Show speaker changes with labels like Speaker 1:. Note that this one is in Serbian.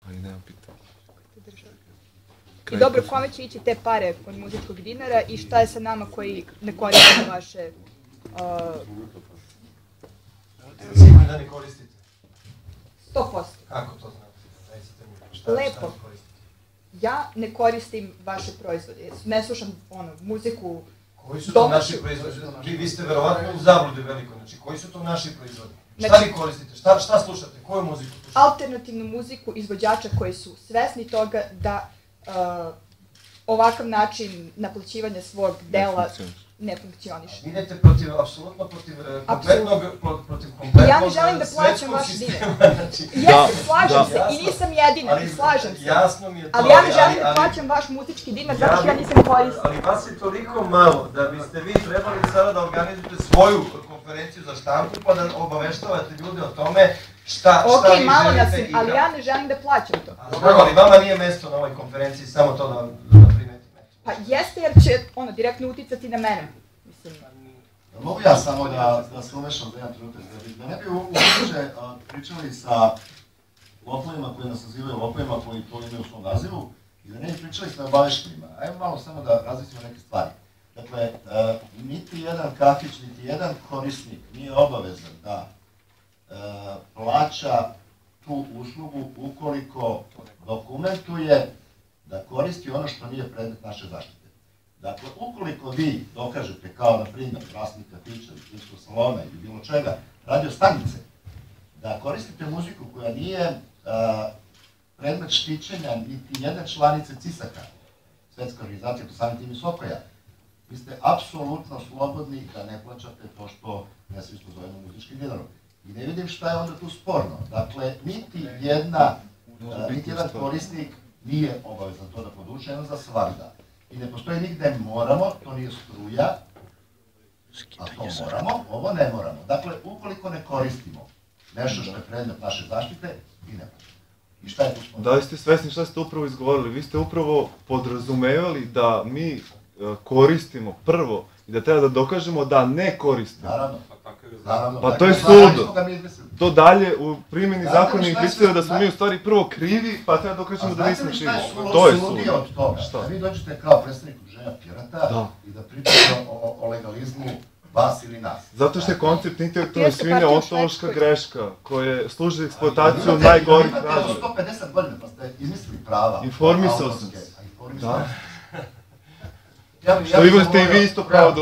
Speaker 1: Ali nemam pitanja.
Speaker 2: I dobro, kome će ići te pare od muzičkog dinara i šta je sa nama koji ne koristimo vaše...
Speaker 3: Sigurno da ne koristite?
Speaker 2: 100%.
Speaker 3: Kako to znate? Recite mi, šta
Speaker 2: Lepo.
Speaker 3: ne koristite?
Speaker 2: Ja ne koristim vaše proizvode, ne slušam muziku.
Speaker 3: Koji su to naši proizvodi? Vi ste verovatno u zabludi veliko, znači koji su to naši proizvodi? Šta vi koristite? Šta slušate? Koju muziku slušate?
Speaker 2: Alternativnu muziku izvođača koji su svesni toga da ovakav način naplaćivanja svog dela ne funkcioniše.
Speaker 3: Vi idete apsolutno protiv kompletnog
Speaker 2: Ja ne želim da plaćam vaš dinar. Jeste, slažem se i nisam jedina, i slažem se.
Speaker 3: Jasno mi je to.
Speaker 2: Ali ja ne želim da plaćam vaš muzički dinar zato što ja nisam koristim.
Speaker 3: Ali vas je toliko malo da biste vi trebali sada da organizujete svoju konferenciju za štampu pa da obaveštavate ljude o tome šta vi želite.
Speaker 2: Ok, malo nas je, ali ja ne želim da plaćam to.
Speaker 3: Dobro, ali vama nije mesto na ovoj konferenciji, samo to da primetim.
Speaker 2: Pa jeste jer će direktno uticati na mene.
Speaker 4: Mogu ja samo da se umešam za jedan trenutak, da ne bi uopće pričali sa lopovima koji nas nazivaju lopovima koji to imaju u svom nazivu i da ne bi pričali sa neobaveštenima. Ajmo malo samo da različimo neke stvari. Dakle, niti jedan kafić, niti jedan korisnik nije obavezan da plaća tu uslugu ukoliko dokumentuje da koristi ono što nije predmet naše zaštite. Dakle, ukoliko vi dokažete, kao na primjer vlasnik kafića, filmskog salona ili bilo čega, radio stanice, da koristite muziku koja nije predmet štićenja niti jedne članice CISAK-a, Svetska organizacija, to samim tim i Sokoja, vi ste apsolutno slobodni da ne plaćate to što nesvisno zovemo muzičkim dinarom. I ne vidim šta je onda tu sporno. Dakle, niti jedan korisnik nije obavezan to da poduče, jedno za svakda. I ne postoji nigde moramo, to nije struja, a to moramo, ovo ne moramo. Dakle, ukoliko ne koristimo nešto što je predmet naše zaštite, i ne možemo. I šta je tu sporno?
Speaker 1: Da li ste svesni šta ste upravo izgovorili? Vi ste upravo podrazumevali da mi koristimo prvo i da treba da dokažemo da ne koristimo.
Speaker 4: Naravno.
Speaker 1: Pa to je suludo. To dalje u primjeni zakona implicira da smo mi u stvari prvo krivi, pa treba dokažemo da nismo krivi. To je suludo.
Speaker 4: od toga? Da vi dođete kao predstavnik Udruženja pirata i da pričate o legalizmu vas ili nas.
Speaker 1: Zato što je koncept intelektualne svine ontološka greška koja služi za eksploataciju najgorih građana.
Speaker 4: 150 godina pa ste izmislili prava.
Speaker 1: Informisao sam se. Što vi ste i vi isto pravo da